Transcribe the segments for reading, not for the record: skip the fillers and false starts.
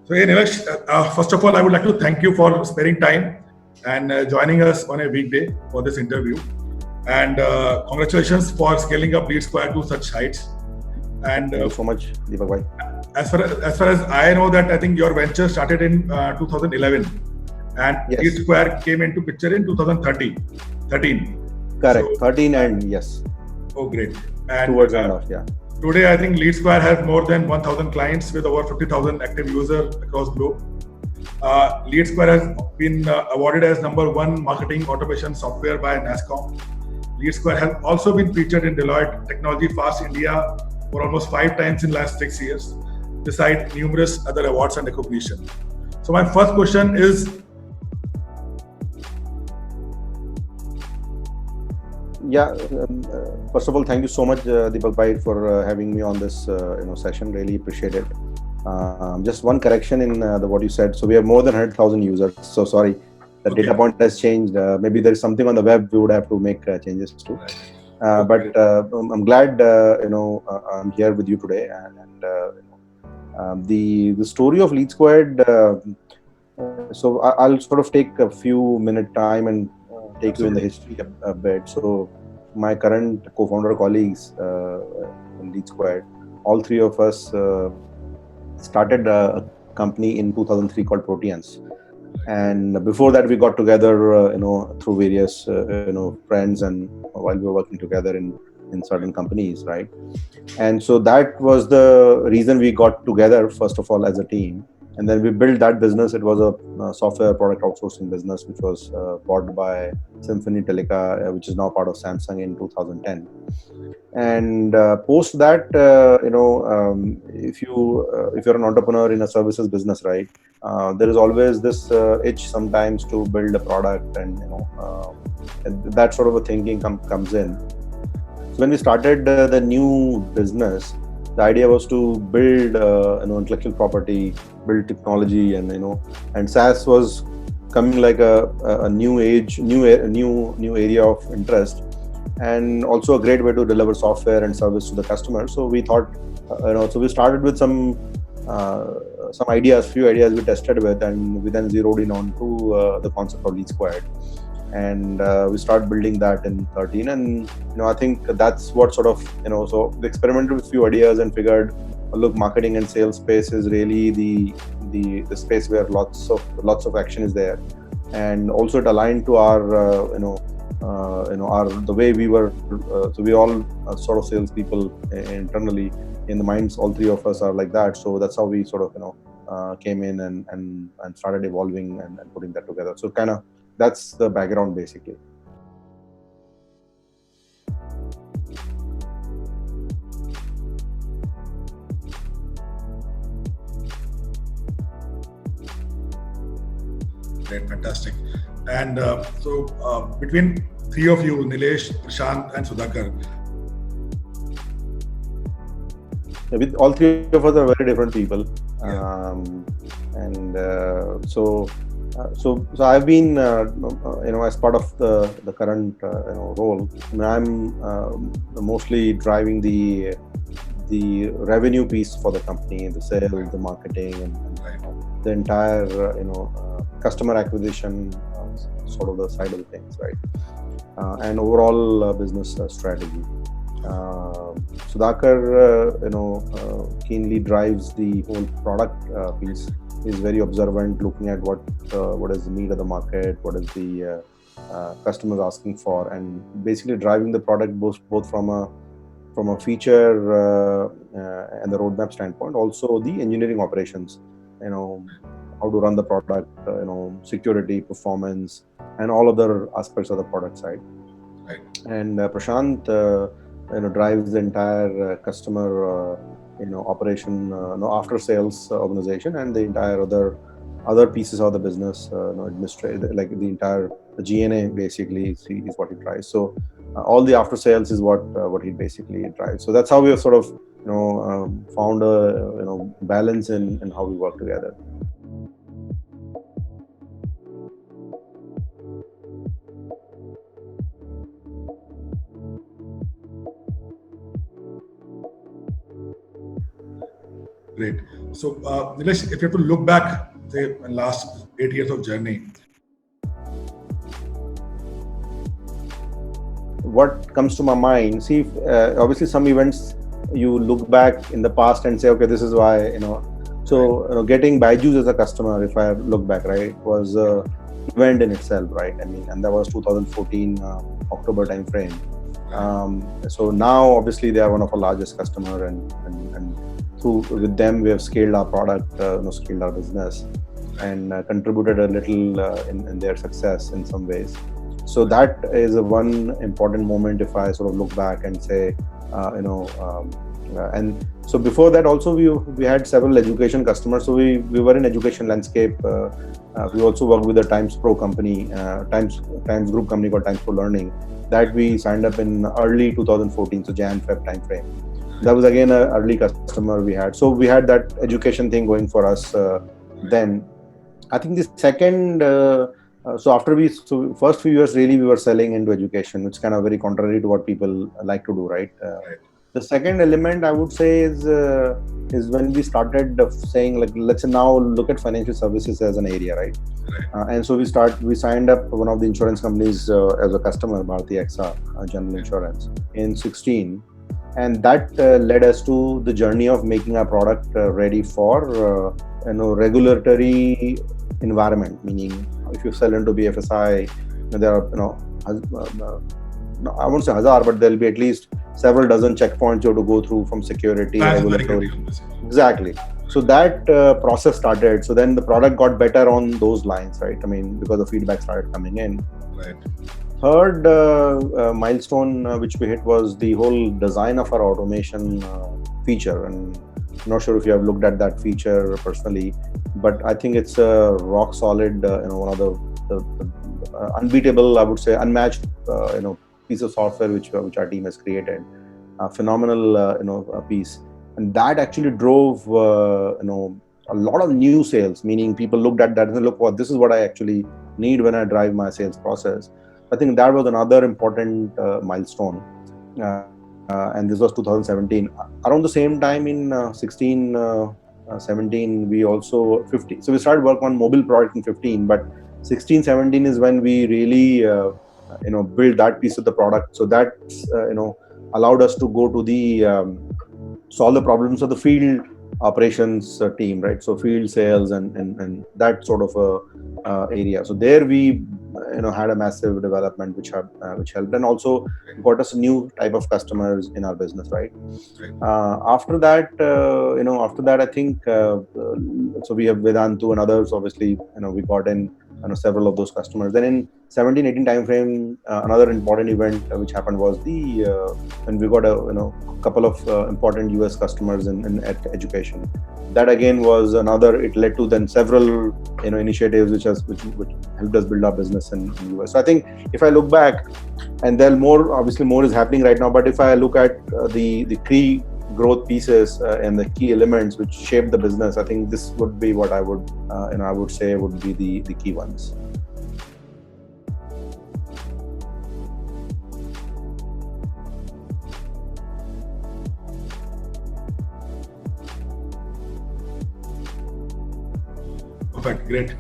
So, hey, Nilesh, first of all, I would like to thank you for sparing time and joining us on a weekday for this interview. And congratulations for scaling up Lead Square to such heights. And Thank you so much, Deepak bhai. as far as I know, that I think your venture started in 2011, and Lead Yes, Square came into picture in 2013. So, correct. 13 and yes, oh, great. And towards the end of, yeah. today, I think Lead Square has more than 1,000 clients with over 50,000 active users across globe. Lead Square has been awarded as #1 marketing automation software by NASSCOM. Lead Square has also been featured in Deloitte Technology Fast India for almost 5 times in last 6 years, beside numerous other awards and recognition. So my first question is, Yeah, first of all, thank you so much, Deepak bhai, for having me on this session. Really appreciate it. Just one correction in what you said. So we have more than 100,000 users. So sorry, the okay, data point has changed. Maybe there is something on the web we would have to make changes to. okay, But I'm glad I'm here with you today. And the story of Lead Squared. So I'll sort of take a few minute time and take you in the absolutely, history a bit. So my current co-founder colleagues in Lead Squared, all three of us started a company in 2003 called Proteans. And before that, we got together, through various, friends, and while we were working together in certain companies, right? And so that was the reason we got together, first of all, as a team. And then we built that business. It was a software product outsourcing business, which was bought by Symphony Teleca, which is now part of Samsung in 2010. And post that, if you're an entrepreneur in a services business, right, there is always this itch sometimes to build a product, and and that sort of a thinking comes in. So when we started the new business, the idea was to build intellectual property, build technology, and SaaS was coming like a new age, new area of interest, and also a great way to deliver software and service to the customer. So we thought, so we started with some ideas, few ideas we tested with, and we then zeroed in on to the concept of Lead Squared. And we started building that in 13. And I think that's what sort of, so we experimented with few ideas and figured, look, marketing and sales space is really the space where lots of action is there. And also it aligned to our our the way we were, so we all sort of salespeople internally in the minds. All three of us are like that. So that's how we sort of came in and started evolving and putting that together. So kind of that's the background basically. great, fantastic. And between three of you, Nilesh, Prashant, and Sudhakar, With all three of us are very different people. yeah, And so I've been as part of the current role, I mean, I'm mostly driving the revenue piece for the company, the sales, the marketing, and right, the entire customer acquisition, sort of the side of the things, right? And overall business strategy. Sudhakar, keenly drives the whole product piece. He's very observant, looking at what is the need of the market, what is the customers asking for, and basically driving the product both from a feature and the roadmap standpoint, also the engineering operations, how to run the product, security, performance, and all other aspects of the product side. right, And Prashant, drives the entire customer, operation, after sales organization, and the entire other pieces of the business, administrative, like the GNA basically is what he drives. So all the after sales is what he basically drives. So that's how we have sort of found a balance in how we work together. great. So, Nilesh, if you have to look back, say, in last 8 years of journey, what comes to my mind, see, obviously some events you look back in the past and say, okay, this is why, so getting Byju's as a customer, if I look back, right, was a event in itself, right? I mean, and that was 2014 October time frame. So now obviously they are one of our largest customer, and through with them we have scaled our product, scaled our business, and contributed a little in their success in some ways. So that is a one important moment if I sort of look back and say, and so before that also we had several education customers. So we were in education landscape. We also worked with a Times Pro company, Times Group company called Times Pro Learning, that we signed up in early 2014, so Jan-Feb time frame. That was again an early customer we had. So we had that education thing going for us then. I think the second, so first few years really we were selling into education, which is kind of very contrary to what people like to do, right? The second element I would say is when we started saying, like, let's now look at financial services as an area, right? And so we signed up one of the insurance companies as a customer, Bharti AXA General Insurance, in 16, and that led us to the journey of making our product ready for regulatory environment. Meaning, if you sell into BFSI, there are I won't say hazard, but there'll be at least several dozen checkpoints you have to go through from security, regulatory. Exactly. So that process started. So then the product got better on those lines, right? I mean, because the feedback started coming in. Right. Third milestone which we hit was the whole design of our automation feature. And I'm not sure if you have looked at that feature personally, but I think it's a rock solid, one of the unbeatable, I would say, unmatched, piece of software which our team has created. A phenomenal, piece, and that actually drove, a lot of new sales. Meaning, people looked at that and said, "Look, this is what I actually need when I drive my sales process." I think that was another important milestone. And this was 2017. Around the same time in 16, 17, we also 15. So we started work on mobile product in 15, but 16, 17 is when we really, build that piece of the product. So that, allowed us to go to the solve the problems of the field operations team, right? So field sales and that sort of area. So there we had a massive development which helped, and also got us a new type of customers in our business, right? After that, I think so we have Vedantu and others. Obviously, we got in several of those customers. Then in 17-18 time frame, another important event which happened was when we got a couple of important US customers at education. That again was another. It led to then several initiatives which helped us build our business in US. So I think if I look back, and then more is happening right now. But if I look at the key growth pieces and the key elements which shape the business, I think this would be what I would say would be the key ones. Perfect, great.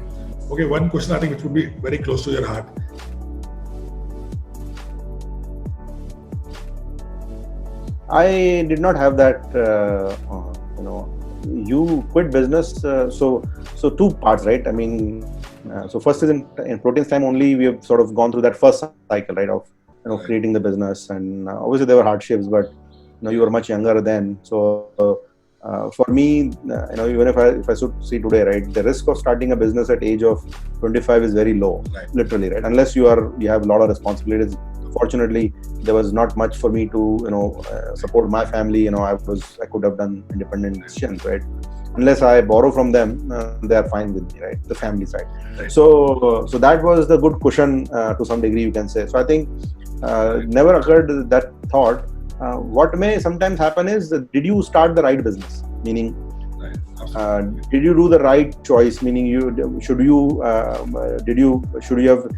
Okay, one question I think which would be very close to your heart. I did not have that, you quit business. So two parts, right? I mean, so first is in Proteins time only, we have sort of gone through that first cycle, right, of creating the business, and obviously there were hardships, but you were much younger then. So for me, even if I should see today, right, the risk of starting a business at age of 25 is very low, literally, right? Unless you have a lot of responsibilities. Fortunately, there was not much for me to support my family. I could have done independent decisions, right? Unless I borrow from them, they are fine with me, right? The family side. Right. So that was the good cushion to some degree, you can say. So I think never occurred that thought. What may sometimes happen is, did you start the right business? Meaning, did you do the right choice? Meaning, should you have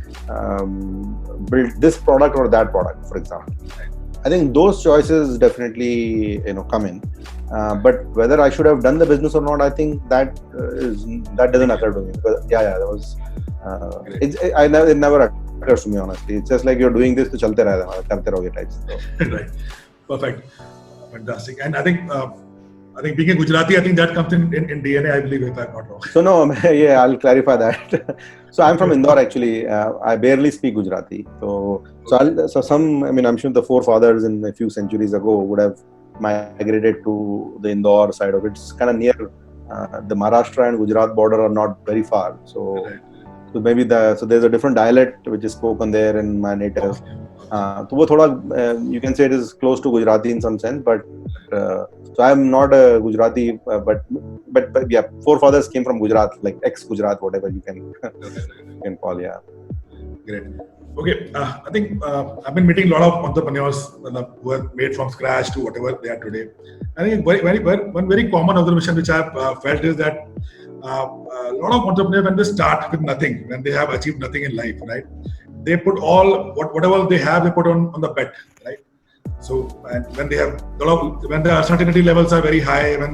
built this product or that product, for example? I think those choices definitely come in. But whether I should have done the business or not, I think that doesn't occur to me, because that was it never occurs to me, honestly. It's just like you're doing this to chalte rahe, karte rahoge types. So. Right. Perfect. Fantastic. And I think being a Gujarati, I think that comes in DNA, I believe, if I'm not wrong. So no, yeah, I'll clarify that. So I'm from Indore, actually. I barely speak Gujarati. I'm sure the forefathers in a few centuries ago would have migrated to the Indore side of it. It's kind of near the Maharashtra and Gujarat border are not very far. So maybe there's a different dialect which is spoken there in my native. You can say it is close to Gujarati in some sense, but so I'm not a Gujarati, but yeah, forefathers came from Gujarat, like ex-Gujarat, whatever you can call, yeah. Great. Okay, I think I've been meeting a lot of entrepreneurs who are made from scratch to whatever they are today. I think one very common observation which I've felt is that a lot of entrepreneurs, when they start with nothing, when they have achieved nothing in life, right? They put whatever they have, they put on the bet, right? So, and when they have when the uncertainty levels are very high, when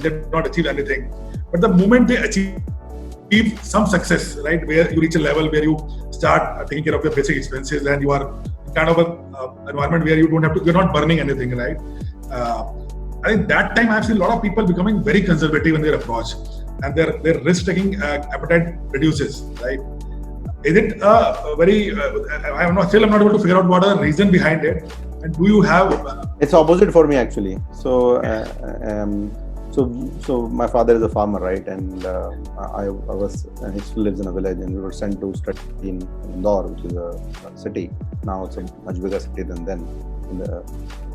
they've not achieved anything, but the moment they achieve some success, right, where you reach a level where you start taking care of your basic expenses and you are kind of an environment where you're not burning anything, right? I think that time I've seen a lot of people becoming very conservative in their approach, and their risk-taking appetite reduces, right? Is it I'm not able to figure out what are the reason behind it, and do you have? It's opposite for me, actually. So my father is a farmer, right? And he still lives in a village, and we were sent to study in Indore, which is a city. Now it's a much bigger city than then.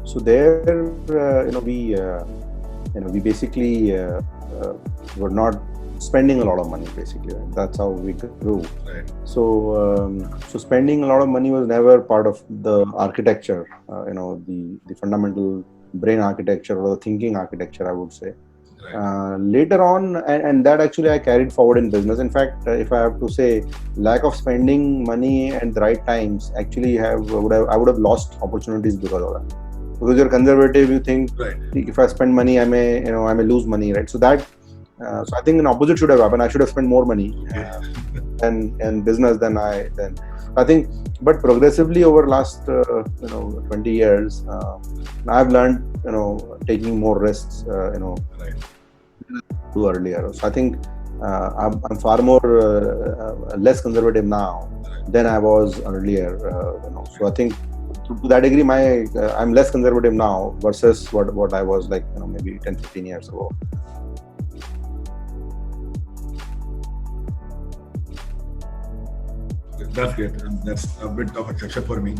So there, we basically were not spending a lot of money, basically. Right? That's how we grew. Right. So spending a lot of money was never part of the architecture, the fundamental brain architecture or the thinking architecture, I would say. Right. Later on, and that actually I carried forward in business. In fact, if I have to say, lack of spending money at the right times actually I would have lost opportunities because of that. Because you're conservative, you think, right, if I spend money, I may lose money, right? So I think an opposite should have happened. I should have spent more money in business than I think. But progressively over last 20 years, I've learned taking more risks. Right. Do earlier. So I think I'm far more less conservative now than I was earlier. So I think to that degree, I'm less conservative now versus what I was like maybe 10-15 years ago. That's great. That's a bit of exception for me.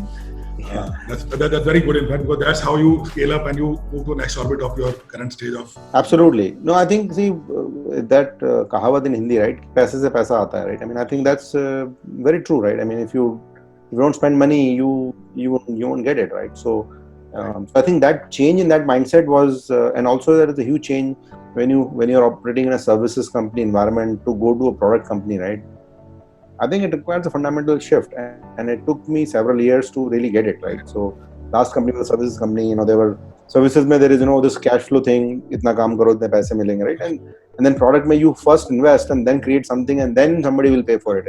That's very good, in fact, because that's how you scale up and you move to the next orbit of your current stage of. Absolutely. No, I think that kahawat in Hindi, right? Paise se paisa aata hai, right? I mean, I think that's very true, right? I mean, if you don't spend money, you won't get it, right? So I think that change in that mindset was, and also there is a huge change when you're operating in a services company environment to go to a product company, right? I think it requires a fundamental shift, and it took me several years to really get it, right? So last company was a services company, there were services mein there is this cash flow thing, itna kaam karo itne paise milenge, right? And then product mein you first invest and then create something and then somebody will pay for it,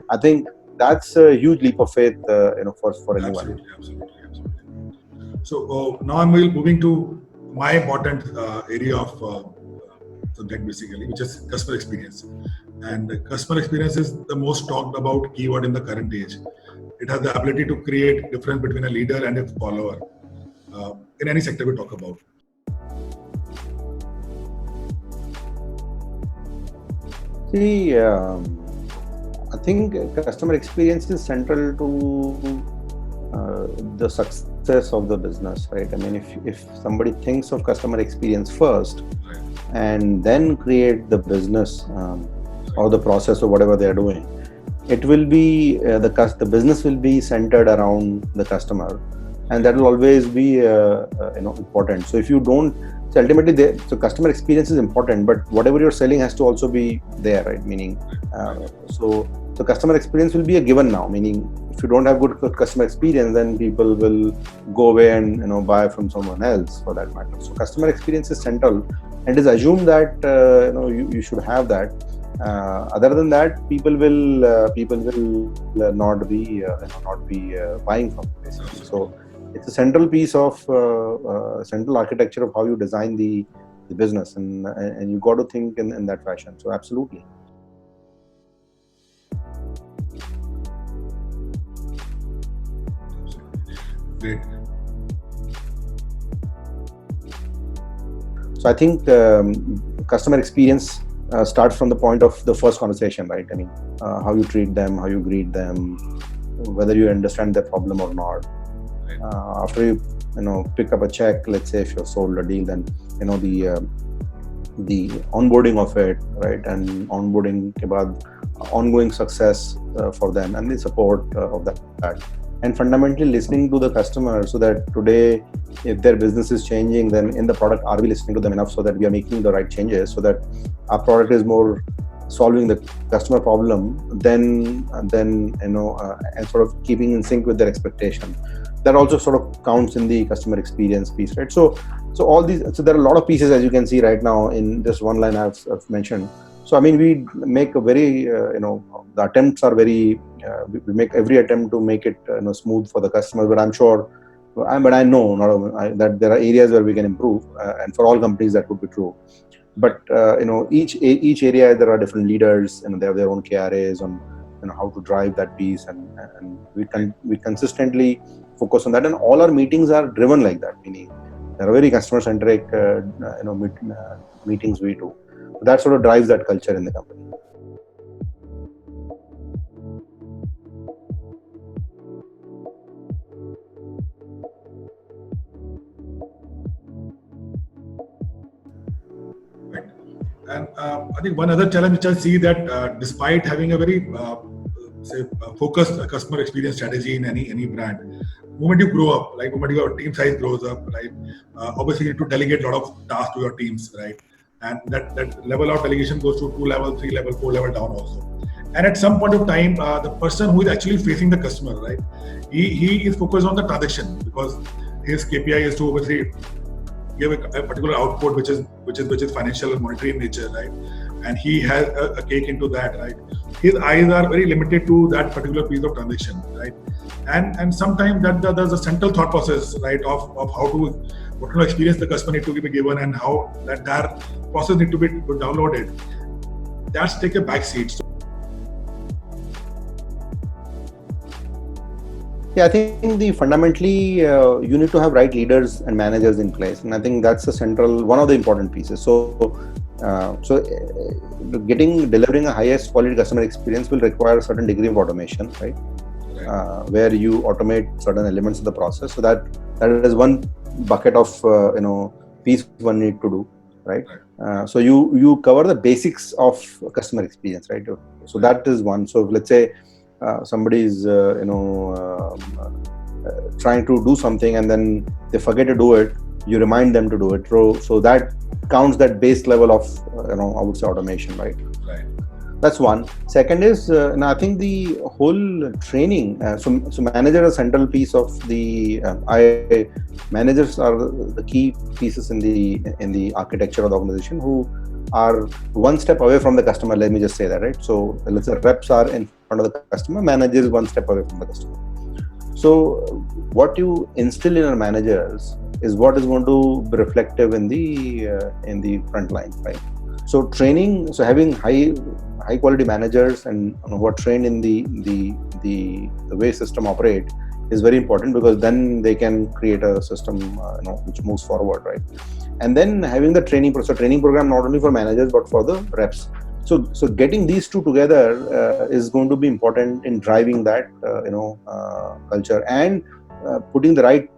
I think that's a huge leap of faith, for anyone. Absolutely. So now I'm moving to my important area of subject, basically, which is customer experience. And customer experience is the most talked about keyword in the current age. It has the ability to create difference between a leader and a follower in any sector we talk about. See, I think customer experience is central to the success of the business, right? I mean, if somebody thinks of customer experience first, right, and then create the business or the process or whatever they are doing, it will be the business will be centered around the customer, and that will always be important. So if you don't, so ultimately so customer experience is important, but whatever you're selling has to also be there, right? Meaning so customer experience will be a given now, meaning if you don't have good customer experience, then people will go away and buy from someone else for that matter. So customer experience is central, and it is assumed that you should have that. Other than that, people will not be buying from basically. So it's a central piece of central architecture of how you design the business, and you got to think in that fashion. So absolutely. Great. So I think customer experience starts from the point of the first conversation, right? I mean, how you treat them, how you greet them, whether you understand their problem or not. After you pick up a check, let's say if you've sold a deal, then the onboarding of it, right, and onboarding about ongoing success for them, and the support of that, and fundamentally listening to the customer, so that today if their business is changing, then in the product, are we listening to them enough so that we are making the right changes, so that our product is more solving the customer problem and sort of keeping in sync with their expectation. That also sort of counts in the customer experience piece, right? So all these, so there are a lot of pieces, as you can see right now in just one line I've mentioned. So I mean, we make a very the attempts are very we make every attempt to make it smooth for the customer, but I'm sure but I know that there are areas where we can improve, and for all companies that would be true. But each area there are different leaders, and they have their own KRAs on how to drive that piece, and we consistently focus on that, and all our meetings are driven like that, meaning they're very customer centric meetings we do. That sort of drives that culture in the company. And I think one other challenge which I see that despite having a very focused customer experience strategy in any brand, moment you grow up, like moment your team size grows up, right? Obviously you need to delegate a lot of tasks to your teams, right? And that level of delegation goes to 2 level, 3 level, 4 level down also. And at some point of time, the person who is actually facing the customer, right? He is focused on the transaction, because his KPI is to obviously give a particular output which is financial and monetary in nature, right? And he has a cake into that, right? His eyes are very limited to that particular piece of transaction, right? And sometimes that there's a central thought process, right, of how to, what kind of experience the customer need to be given, and how that process need to be downloaded. That's take a back seat. Yeah, I think fundamentally you need to have right leaders and managers in place, and I think that's one of the important pieces. So delivering a highest quality customer experience will require a certain degree of automation, right? Where you automate certain elements of the process. So that is one bucket of piece one need to do, right? So you cover the basics of customer experience, right? So that is one. So let's say somebody is trying to do something and then they forget to do it, you remind them to do it. So that counts that base level of I would say automation, right? That's one. Second is and I think the whole training. So manager is a central piece of the. Managers are the key pieces in the architecture of the organization, who are one step away from the customer. Let me just say that, right? So let's say reps are in front of the customer, manager is one step away from the customer. So what you instill in our managers is what is going to be reflective in the front line, right? So training, so having high quality managers and who are trained in the way system operate is very important, because then they can create a system which moves forward, right? And then having the training program not only for managers but for the reps. So getting these two together is going to be important in driving that culture, and putting the right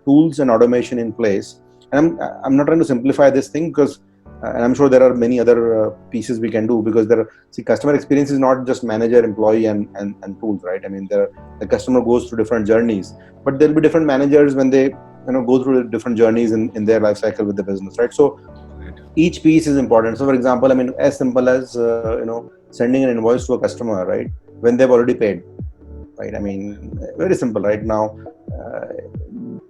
tools and automation in place. And I'm not trying to simplify this thing, because And I'm sure there are many other pieces we can do, because customer experience is not just manager, employee, and tools, right? I mean, the customer goes through different journeys, but there'll be different managers when they go through different journeys in their life cycle with the business, right? So each piece is important. So, for example, I mean, as simple as sending an invoice to a customer, right, when they've already paid, right? I mean, very simple, right? Now,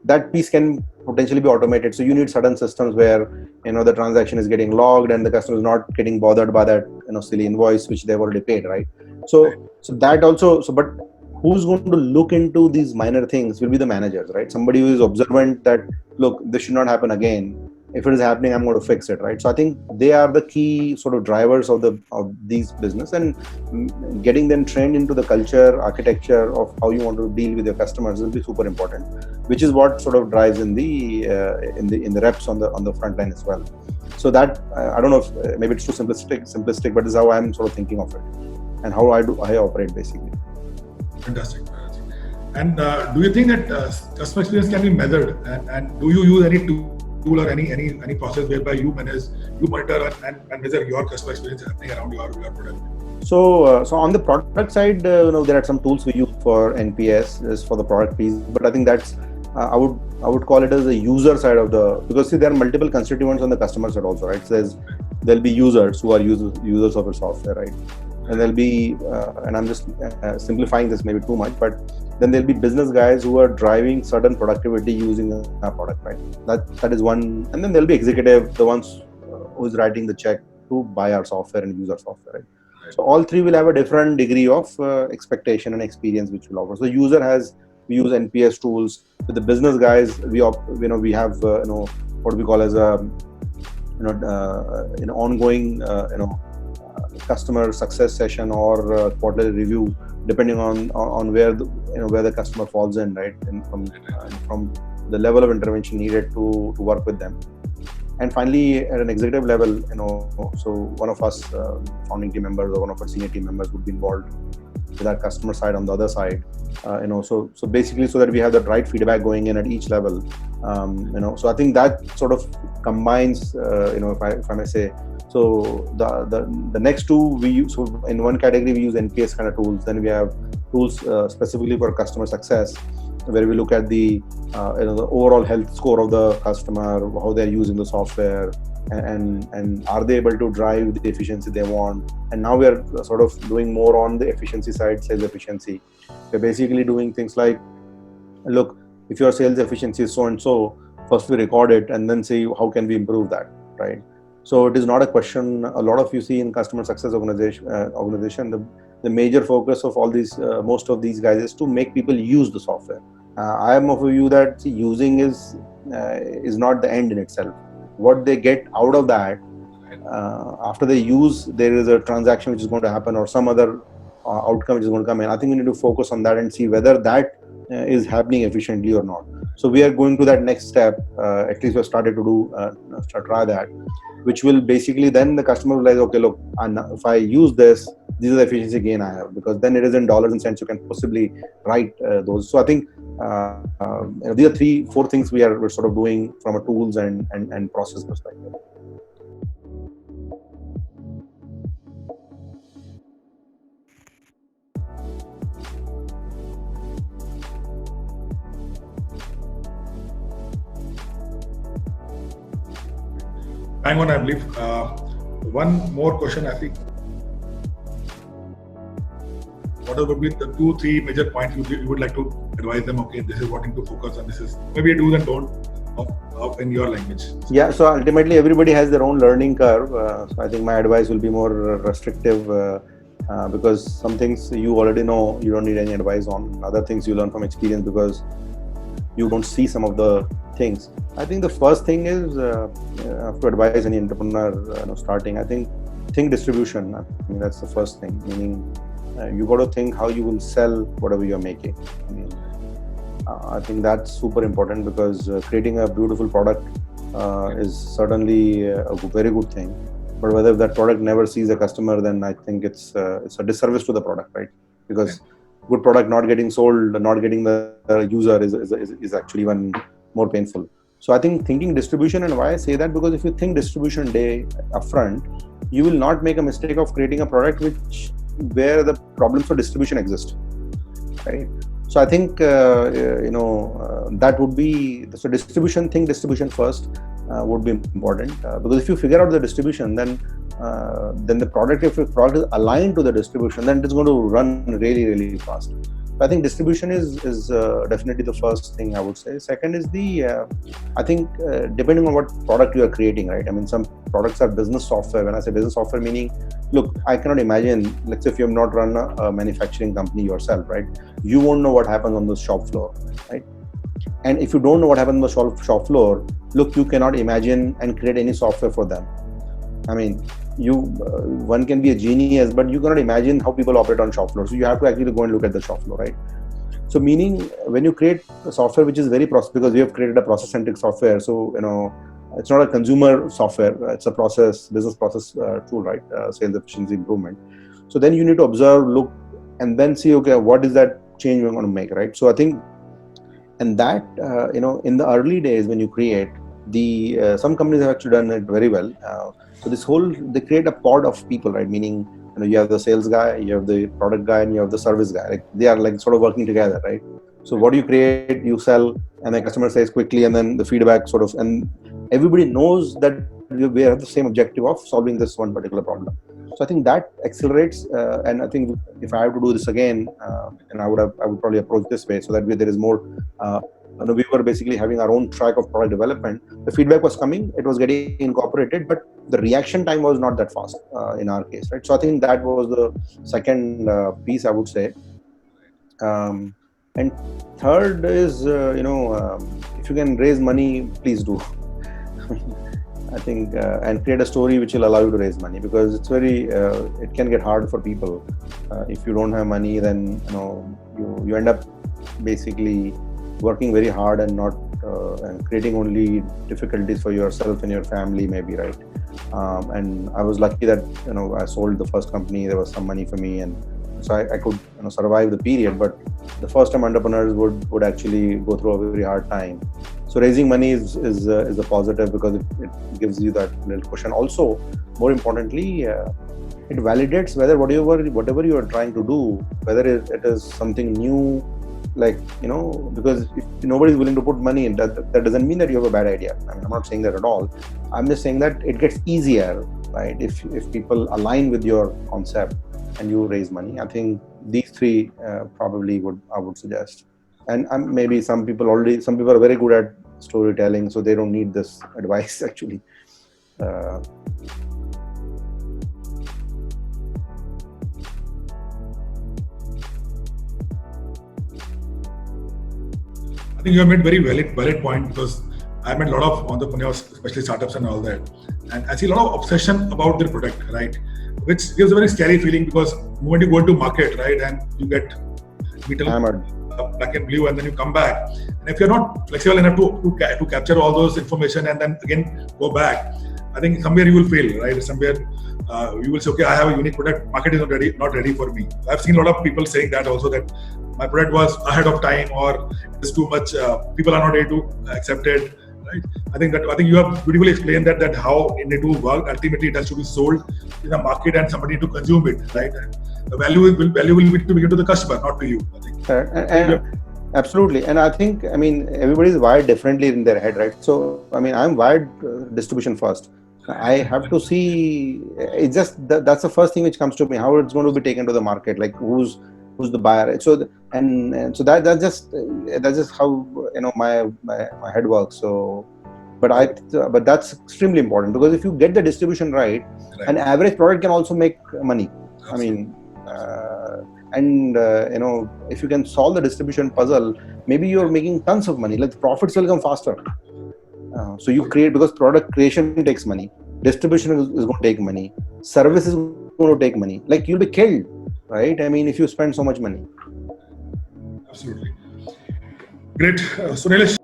that piece can potentially be automated. So you need certain systems where the transaction is getting logged and the customer is not getting bothered by that silly invoice which they've already paid, right? So that also. So, but who's going to look into these minor things will be the managers, right? Somebody who is observant that, look, this should not happen again. If it is happening, I'm going to fix it, right? So I think they are the key sort of drivers of these business, and getting them trained into the culture, architecture of how you want to deal with your customers will be super important, which is what sort of drives in the reps on the front line as well. So that I don't know if maybe it's too simplistic, but this is how I'm sort of thinking of it, and how I operate basically. Fantastic. And do you think that customer experience can be measured? And do you use any tool or any process whereby you monitor and measure your customer experience happening around your product? So on the product side, there are some tools we use for NPS is for the product piece, but I think that's I would call it as the user side of because see, there are multiple constituents on the customer side also, right? So there'll be users who are users of the software, right? And there'll be and I'm just simplifying this maybe too much, but then there'll be business guys who are driving certain productivity using our product, right? That is one. And then there'll be executive, the ones who's writing the check to buy our software and use our software, right? So all three will have a different degree of expectation and experience which we'll offer. So we use NPS tools. With the business guys, we have what we call as a ongoing customer success session or quarterly review, depending on where the customer falls in, right? And from the level of intervention needed to work with them. And finally, at an executive level, so one of us founding team members or one of our senior team members would be involved with our customer side on the other side, so basically so that we have the right feedback going in at each level, so I think that sort of combines, if I may say. So the next two we use, so in one category we use NPS kind of tools. Then we have tools specifically for customer success, where we look at the overall health score of the customer, how they're using the software, and are they able to drive the efficiency they want. And now we are sort of doing more on the efficiency side, sales efficiency. We're basically doing things like, look, if your sales efficiency is so and so, first we record it and then say how can we improve that, right? So it is not a question. A lot of you see in customer success organization, the major focus of all these, most of these guys, is to make people use the software. I am of a view that using is not the end in itself. What they get out of that, after they use, there is a transaction which is going to happen or some other outcome which is going to come in. I think we need to focus on that and see whether that is happening efficiently or not. So we are going to that next step. At least we have started to try that, which will basically then the customer will realize, okay, look, if I use this, this is the efficiency gain I have, because then it is in dollars and cents you can possibly write those. So I think these are 3-4 things we're sort of doing from a tools and process perspective. Hang on, I believe. One more question, I think. What would be the 2-3 major points you would like to advise them? Okay, this is what to focus on. This is maybe a do and don't of in your language. Yeah. So ultimately, everybody has their own learning curve. So I think my advice will be more restrictive, because some things you already know, you don't need any advice on. Other things you learn from experience because you don't see some of the things. I think the first thing is to advise any entrepreneur starting. I think distribution. I mean, that's the first thing. Meaning, you got to think how you will sell whatever you're making. I mean, I think that's super important, because creating a beautiful product is certainly a very good thing. But whether that product never sees a customer, then I think it's a disservice to the product, right? Because good product not getting sold, not getting the user is actually even more painful. So I think thinking distribution, and why I say that, because if you think distribution day upfront, you will not make a mistake of creating a product where the problems for distribution exist, right? So I think that would be, so distribution, think distribution first would be important, because if you figure out the distribution, then the product, if your product is aligned to the distribution, then it's going to run really, really fast. So I think distribution is definitely the first thing I would say. Second is I think depending on what product you are creating, right? I mean, some products are business software. When I say business software, meaning, look, I cannot imagine, let's say if you have not run a manufacturing company yourself, right? You won't know what happens on the shop floor, right? And if you don't know what happens on the shop floor, look, you cannot imagine and create any software for them. I mean, one can be a genius, but you cannot imagine how people operate on shop floor. So you have to actually go and look at the shop floor, right? So meaning, when you create a software which is very process, because we have created a process-centric software, so it's not a consumer software, it's a business process tool, right? Sales efficiency improvement. So then you need to observe, look, and then see, okay, what is that change we're going to make, right? So I think, and that in the early days when you create some companies have actually done it very well. So they create a pod of people, right? Meaning, you have the sales guy, you have the product guy, and you have the service guy. Like, they are like sort of working together, right? So what do you create? You sell, and the customer says quickly, and then the feedback sort of, and everybody knows that we have the same objective of solving this one particular problem. So I think that accelerates, and I think if I have to do this again, and I would probably approach this way, so that way there is more. We were basically having our own track of product development. The feedback was coming, it was getting incorporated, but the reaction time was not that fast in our case, right? So I think that was the second piece I would say. And third is, if you can raise money, please do. I think, and create a story which will allow you to raise money, because it's it can get hard for people. If you don't have money, then you end up basically working very hard and not and creating only difficulties for yourself and your family, maybe, right? And I was lucky that I sold the first company. There was some money for me, and so I could survive the period. But the first time entrepreneurs would actually go through a very hard time. So raising money is a positive, because it gives you that little cushion. Also, more importantly, it validates whether whatever you are trying to do, whether it is something new, like, because if nobody is willing to put money in, that doesn't mean that you have a bad idea. I mean, I'm not saying that at all. I'm just saying that it gets easier, right? If people align with your concept and you raise money. I think these three probably I would suggest. And maybe some people are very good at storytelling, so they don't need this advice actually. I think you have made very valid point, because I met a lot of entrepreneurs, especially startups and all that, and I see a lot of obsession about their product, right? Which gives a very scary feeling, because when you go into market, right, and you get hammered, black and blue, and then you come back, and if you're not flexible enough to capture all those information and then again go back, I think somewhere you will fail, right? Somewhere you will say, okay, I have a unique product, market is not ready for me. I've seen a lot of people saying that also, that my product was ahead of time, or it's too much, people are not ready to accept it, right? I think you have beautifully explained that how it need to work. Ultimately, it has to be sold in a market and somebody to consume it, right? And the value will be to begin to the customer, not to you. I think. Absolutely. And I think, everybody is wired differently in their head, right? So, I'm wired distribution first. I have to see, it's just that's the first thing which comes to me, how it's going to be taken to the market, like who's the buyer. So so that's just how my head works. So, but that's extremely important, because if you get the distribution right, an average product can also make money. Absolutely. If you can solve the distribution puzzle, maybe you're making tons of money. Like, the profits will come faster. So you create, because product creation takes money, distribution is going to take money, service is going to take money. Like, you'll be killed, right? If you spend so much money. Absolutely. Great. So Nilesh,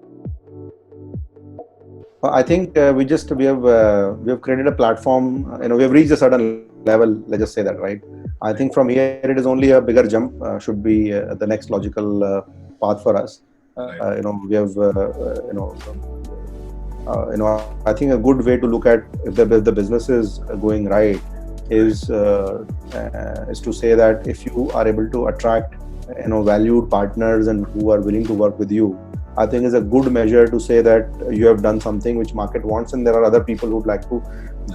I think we have created a platform. We have reached a certain level. Let's just say that, right? I think from here it is only a bigger jump. Should be the next logical path for us. We have I think a good way to look at if the business is going right is to say that if you are able to attract valued partners and who are willing to work with you, I think is a good measure to say that you have done something which market wants, and there are other people who'd like to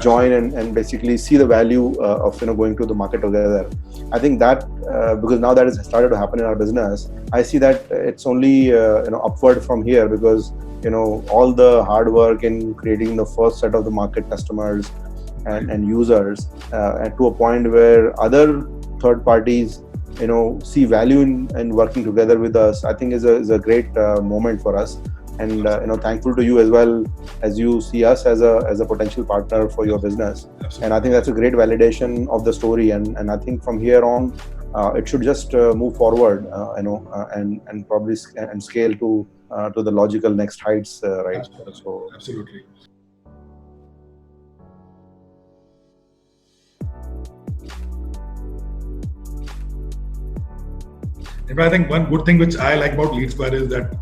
join and basically see the value of going to the market together. I think that because now that has started to happen in our business, I see that it's only upward from here, because all the hard work in creating the first set of the market customers and users, and to a point where other third parties see value in working together with us, I think is a great moment for us. And thankful to you as well, as you see us as a potential partner for your business. Absolutely. And I think that's a great validation of the story, and I think from here on it should just move forward, and probably and scale to the logical next heights, right? So absolutely. And I think one good thing which I like about Lead Square is that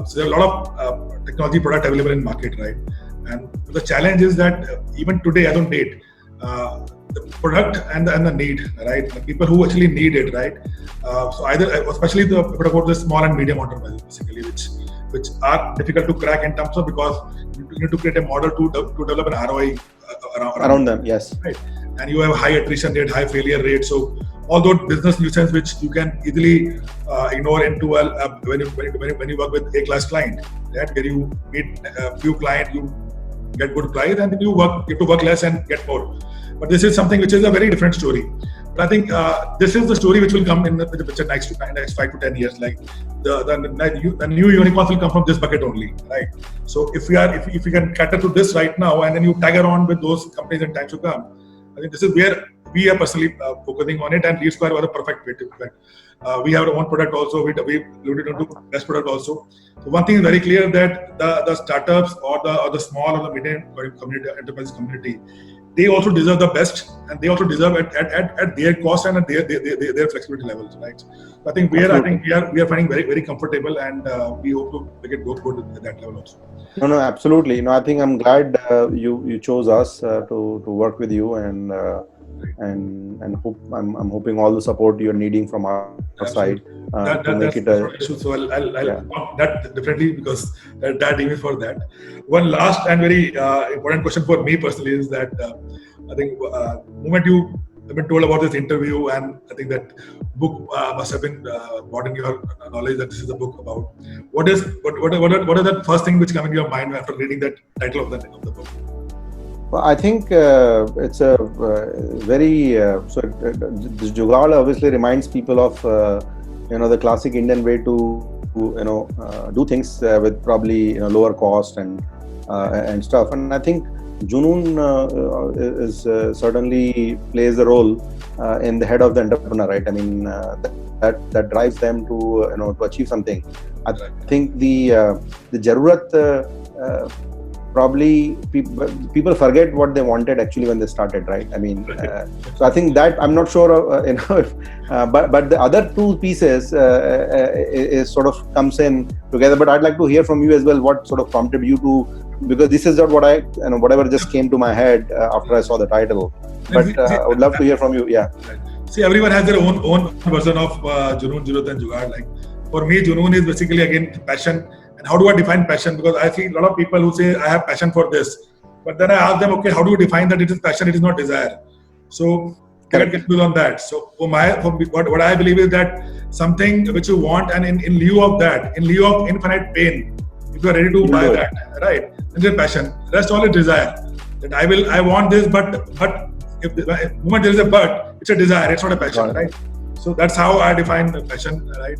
so there are a lot of technology product available in market, right? And the challenge is that even today, as on date, the product and the need, right? The people who actually need it, right? So either, especially about the small and medium enterprises, basically, which are difficult to crack in terms of, because you need to create a model to develop an ROI around them, yes. Right. And you have high attrition rate, high failure rate. So all those business nuisance which you can easily ignore into when you work with A-class client, right? Where you meet a few clients, you get good price, and then you have to work less and get more. But this is something which is a very different story. But I think this is the story which will come in the picture next 5 to 10 years. Like the new unicorns will come from this bucket only, right? So if we can cater to this right now, and then you tag around with those companies in times to come, I think this is where we are personally focusing on it, and Lead Square was a perfect way to do that. We have our own product also. We loaded onto best product also. So one thing is very clear, that the startups or the small or the medium community, enterprise community, they also deserve the best, and they also deserve it at their cost and at their flexibility levels, right? So I think we are finding very, very comfortable, and we hope to make it go good at that level also. No, absolutely. I think I'm glad you chose us to work with you, and hope I'm hoping all the support you're needing from our side to make it a issue. So I'll talk that definitely, because that even for that. One last and very important question for me personally is that I think the moment you have been told about this interview, and I think that book must have been brought in your knowledge that this is a book about. What is that first thing which came into your mind after reading that title of the book? Well, I think it's a very this Jugaad obviously reminds people of the classic Indian way to do things with probably lower cost and stuff. And I think Junoon is certainly plays a role in the head of the entrepreneur, right? I mean that drives them to achieve something. I think the Jarurat. Probably people forget what they wanted actually when they started, right? I mean, so I think that I'm not sure, but the other two pieces is sort of comes in together. But I'd like to hear from you as well. What sort of prompted you to? Because this is not what whatever just came to my head after I saw the title. But I would love to hear from you. Yeah. See, everyone has their own version of Junoon, Jarurat, and Jugaad. Like for me, Junoon is basically again passion. And how do I define passion? Because I see a lot of people who say, I have passion for this. But then I ask them, okay, how do you define that it is passion, it is not desire? So I get confused on that. So what I believe is that something which you want, and in lieu of that, in lieu of infinite pain, if you are ready to buy that, right? Then it's passion. Rest all is desire. That I want this, but if the moment there is a but, it's a desire, it's not a passion, right? So that's how I define passion, right?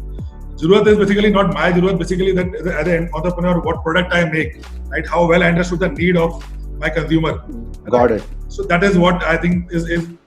Jarurat is basically not my Jarurat, basically that as an entrepreneur, what product I make, right? How well I understood the need of my consumer. Got it. So that is what I think is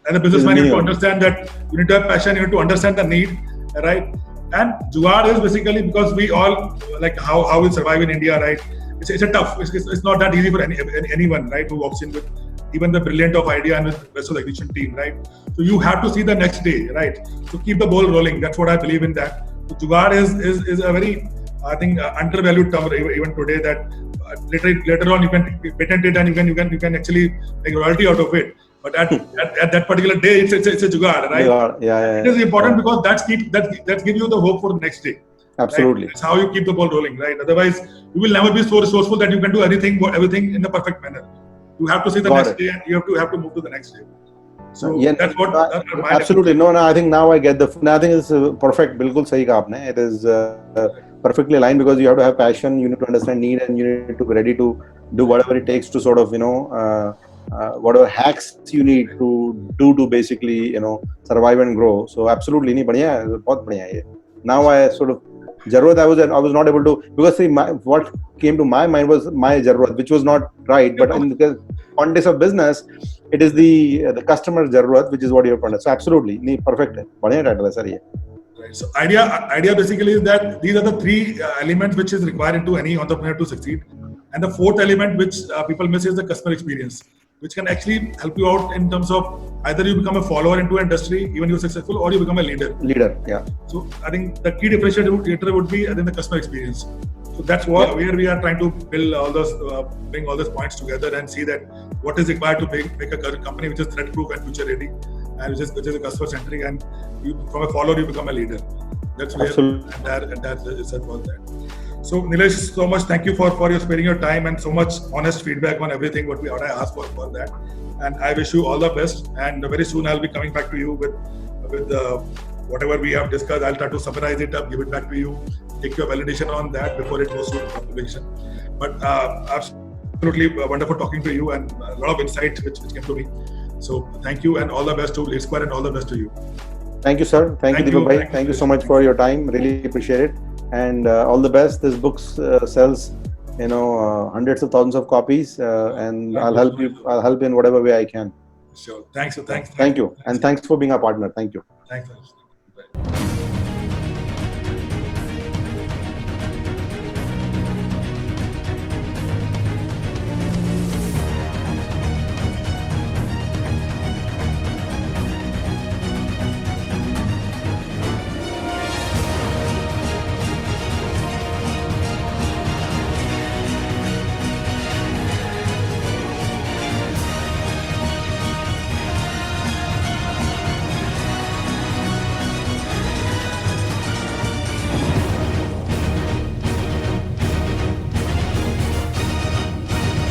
as a businessman, you need to understand that you need to have passion, you need to understand the need, right? And Jugaad is basically because we all, like how we survive in India, right? It's a tough, it's not that easy for anyone, right? Who walks in with even the brilliant of idea and with rest of the execution team, right? So you have to see the next day, right? So keep the ball rolling. That's what I believe in that. So Jugaad is a very, I think, undervalued term even today, that later on you can patent it and you can actually make royalty out of it. But at that particular day, it's a jugaad, right? Yeah. It is important because that gives you the hope for the next day. Absolutely. Right? That's how you keep the ball rolling, right? Otherwise, you will never be so resourceful that you can do everything in the perfect manner. You have to see the next day, and you have to move to the next day. So that's what. Absolutely. No. I think now I get the. I think it's perfect. बिल्कुल सही कहा आपने. It is perfectly aligned because you have to have passion. You need to understand need, and you need to be ready to do whatever it takes to sort of whatever hacks you need to do to basically survive and grow. So absolutely नहीं बढ़िया है, बहुत बढ़िया है ये. Now I sort of Jarurat, I was not able to, because see, what came to my mind was my Jarurat, which was not right. But in the context of business, it is the customer Jarurat, which is what you have pointed. So absolutely, perfect. बढ़िया title है sir ये. Right. So idea basically is that these are the three elements which is required into any entrepreneur to succeed, and the fourth element which people miss is the customer experience, which can actually help you out in terms of either you become a follower into industry, even you're successful, or you become a leader. Yeah. So I think the key differentiator would be the customer experience. So that's where we are trying to build all those, bring all those points together and see that what is required to make a company which is threat-proof and future-ready, and which is a customer-centric, and from a follower you become a leader. That's where that is about that. So Nilesh, so much thank you for your sparing your time and so much honest feedback on everything what I asked for that. And I wish you all the best. And very soon I'll be coming back to you with whatever we have discussed. I'll try to summarize it up, give it back to you, take your validation on that before it goes to publication. But absolutely wonderful talking to you and a lot of insights which came to me. So thank you and all the best to Lead Square and all the best to you. Thank you, sir. Thank you, Deepak bhai. Thank you so much for your time. Really appreciate it. And all the best. This book sells, hundreds of thousands of copies, and I'll help you. I'll help in whatever way I can. Sure. Thanks. Thank you, and thanks for being a partner. Thank you. Thanks.